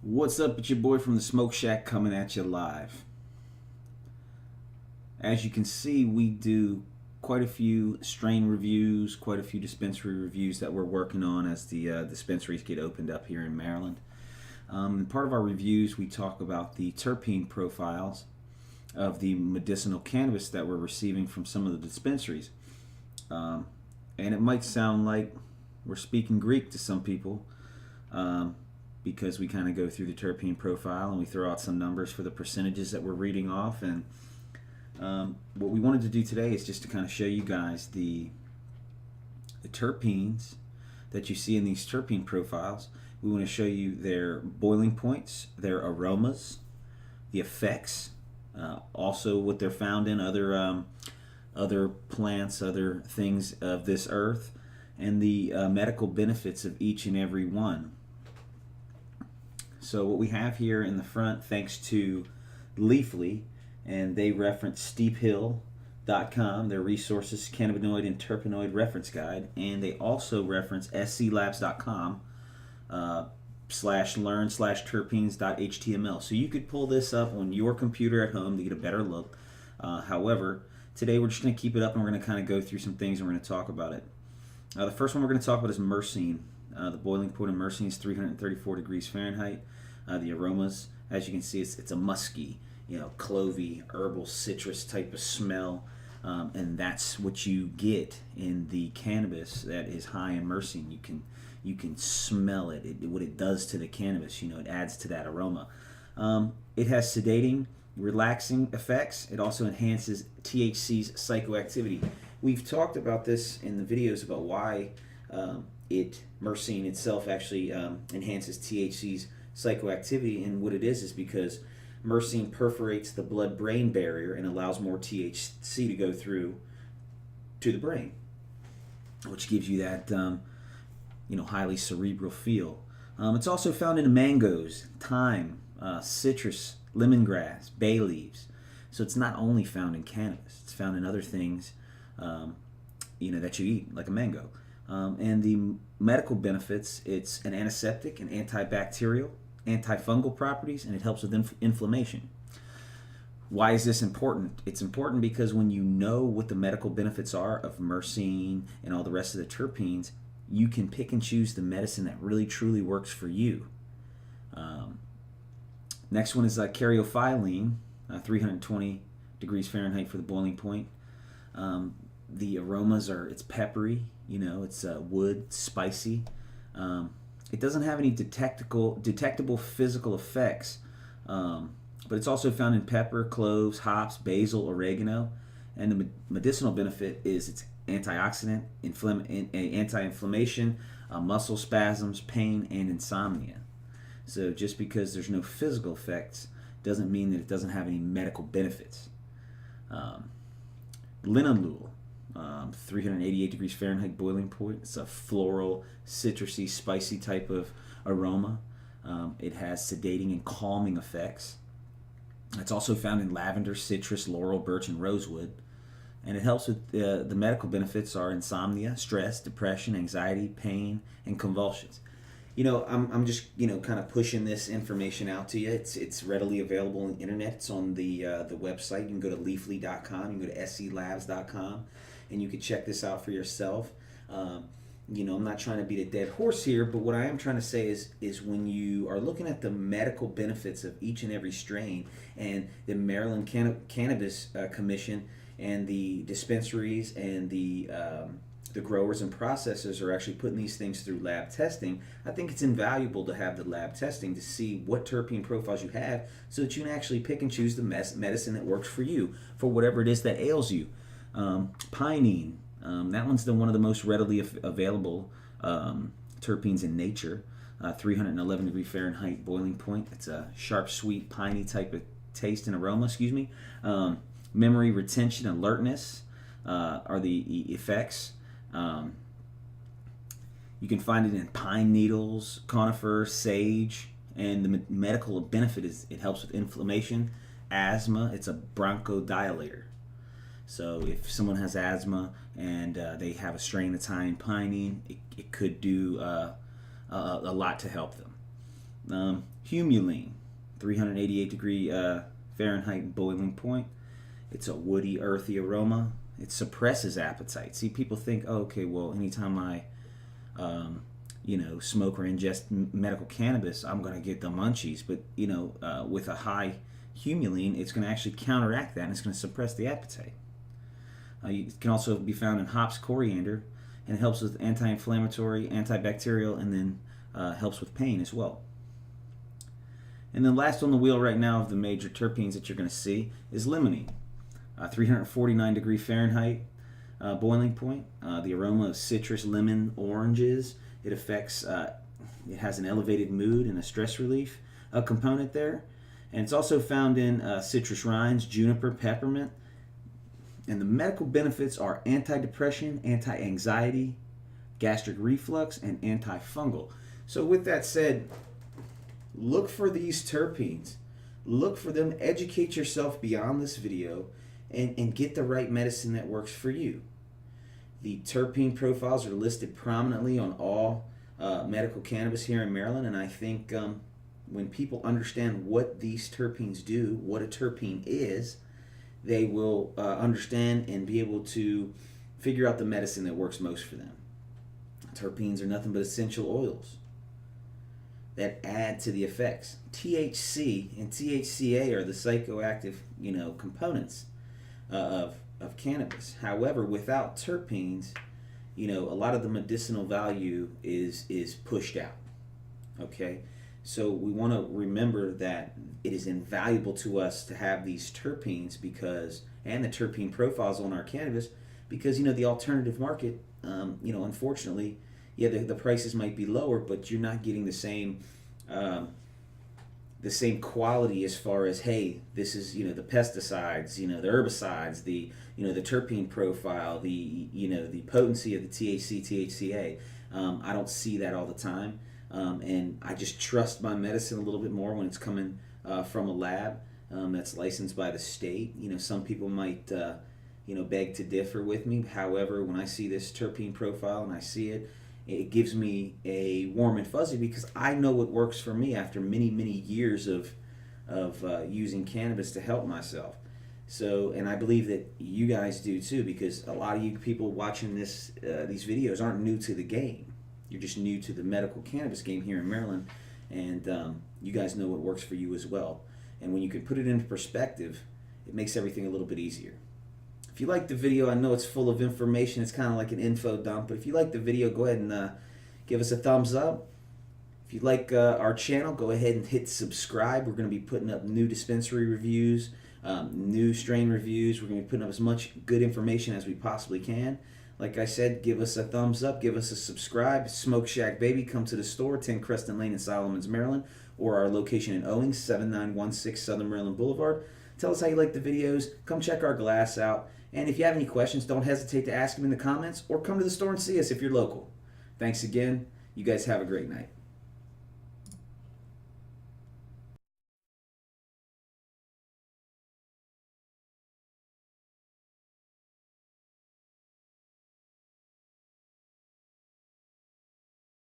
What's up? It's your boy from the Smoke Shack coming at you live. As you can see, we do quite a few strain reviews, quite a few dispensary reviews that we're working on as the dispensaries get opened up here in Maryland. In part of our reviews, we talk about the terpene profiles of the medicinal cannabis that we're receiving from some of the dispensaries. And it might sound like we're speaking Greek to some people. Because we kind of go through the terpene profile and we throw out some numbers for the percentages that we're reading off. And what we wanted to do today is just to kind of show you guys the terpenes that you see in these terpene profiles. We want to show you their boiling points, their aromas, the effects, also what they're found in other plants, other things of this earth, and the medical benefits of each and every one. So what we have here in the front, thanks to Leafly, and they reference steephill.com, their resources, cannabinoid and terpenoid reference guide, and they also reference sclabs.com /learn/terpenes.html. So you could pull this up on your computer at home to get a better look. However, today we're just going to keep it up and we're going to kind of go through some things and we're going to talk about it. The first one we're going to talk about is myrcene. The boiling point of myrcene is 334 degrees Fahrenheit. The aromas, as you can see, it's a musky, clovey, herbal, citrus type of smell, and that's what you get in the cannabis that is high in myrcene. You can smell it, what it does to the cannabis. It adds to that aroma. It has sedating, relaxing effects. It also enhances THC's psychoactivity. We've talked about this in the videos about why myrcene itself actually enhances THC's psychoactivity, and what it is because myrcene perforates the blood-brain barrier and allows more THC to go through to the brain, which gives you that highly cerebral feel. It's also found in mangoes, thyme, citrus, lemongrass, bay leaves. So it's not only found in cannabis; it's found in other things, that you eat, like a mango. And the medical benefits, it's an antiseptic, an antibacterial, antifungal properties, and it helps with inflammation. Why is this important? It's important because when you know what the medical benefits are of myrcene and all the rest of the terpenes, you can pick and choose the medicine that really truly works for you. Next one is caryophyllene, 320 degrees Fahrenheit for the boiling point. The aromas it's peppery, it's wood, spicy. It doesn't have any detectable physical effects, but it's also found in pepper, cloves, hops, basil, oregano. And the medicinal benefit is it's antioxidant, anti-inflammation, muscle spasms, pain, and insomnia. So just because there's no physical effects doesn't mean that it doesn't have any medical benefits. Linalool, 388 degrees Fahrenheit boiling point. It's a floral, citrusy, spicy type of aroma. It has sedating and calming effects. It's also found in lavender, citrus, laurel, birch, and rosewood. And it helps with the medical benefits are insomnia, stress, depression, anxiety, pain, and convulsions. I'm just kind of pushing this information out to you. It's readily available on the internet. It's on the website. You can go to leafly.com. You can go to sclabs.com, and you can check this out for yourself. I'm not trying to beat a dead horse here, but what I am trying to say is when you are looking at the medical benefits of each and every strain, and the Maryland Cannabis Commission and the dispensaries and the growers and processors are actually putting these things through lab testing, I think it's invaluable to have the lab testing to see what terpene profiles you have so that you can actually pick and choose the medicine that works for you, for whatever it is that ails you. Pinene, that one's one of the most readily available terpenes in nature. 311 degree Fahrenheit boiling point. It's a sharp, sweet, piney type of taste and aroma, memory, retention, alertness are the effects. You can find it in pine needles, conifer, sage, and the medical benefit is it helps with inflammation, asthma. It's a bronchodilator. So if someone has asthma and they have a strain that's high in pinene, it could do a lot to help them. Humulene, 388 degree Fahrenheit boiling point. It's a woody, earthy aroma. It suppresses appetite. See, people think, oh, okay, well, anytime I, smoke or ingest medical cannabis, I'm going to get the munchies. But, with a high humulene, it's going to actually counteract that and it's going to suppress the appetite. It can also be found in hops, coriander, and it helps with anti-inflammatory, antibacterial, and then helps with pain as well. And then last on the wheel right now of the major terpenes that you're going to see is limonene. 349 degree Fahrenheit boiling point. The aroma of citrus, lemon, oranges. It affects, it has an elevated mood and a stress relief component there. And it's also found in citrus rinds, juniper, peppermint. And the medical benefits are anti-depression, anti-anxiety, gastric reflux, and antifungal. So with that said, look for these terpenes. Look for them. Educate yourself beyond this video and get the right medicine that works for you. The terpene profiles are listed prominently on all medical cannabis here in Maryland, and I think when people understand what these terpenes do, what a terpene is, they will understand and be able to figure out the medicine that works most for them. Terpenes are nothing but essential oils that add to the effects. THC and THCA are the psychoactive, components of cannabis. However, without terpenes, a lot of the medicinal value is pushed out. Okay, so we want to remember that it is invaluable to us to have these terpenes and the terpene profiles on our cannabis because the alternative market, unfortunately, the prices might be lower, but you're not getting the same quality as far as, hey, this is the pesticides, the herbicides, the terpene profile, the potency of the THC, THCA. I don't see that all the time, and I just trust my medicine a little bit more when it's coming from a lab that's licensed by the state. Some people might beg to differ with me. However, when I see this terpene profile and I see it, it gives me a warm and fuzzy because I know what works for me after many, many years of using cannabis to help myself. So, and I believe that you guys do too, because a lot of you people watching these videos aren't new to the game. You're just new to the medical cannabis game here in Maryland, and you guys know what works for you as well. And when you can put it into perspective, it makes everything a little bit easier. If you like the video, I know it's full of information. It's kind of like an info dump. But if you like the video, go ahead and give us a thumbs up. If you like our channel, go ahead and hit subscribe. We're going to be putting up new dispensary reviews, new strain reviews. We're going to be putting up as much good information as we possibly can. Like I said, give us a thumbs up. Give us a subscribe. Smoke Shack Baby. Come to the store, 10 Creston Lane in Solomons, Maryland, or our location in Owings, 7916 Southern Maryland Boulevard. Tell us how you like the videos. Come check our glass out. And if you have any questions, don't hesitate to ask them in the comments or come to the store and see us if you're local. Thanks again. You guys have a great night.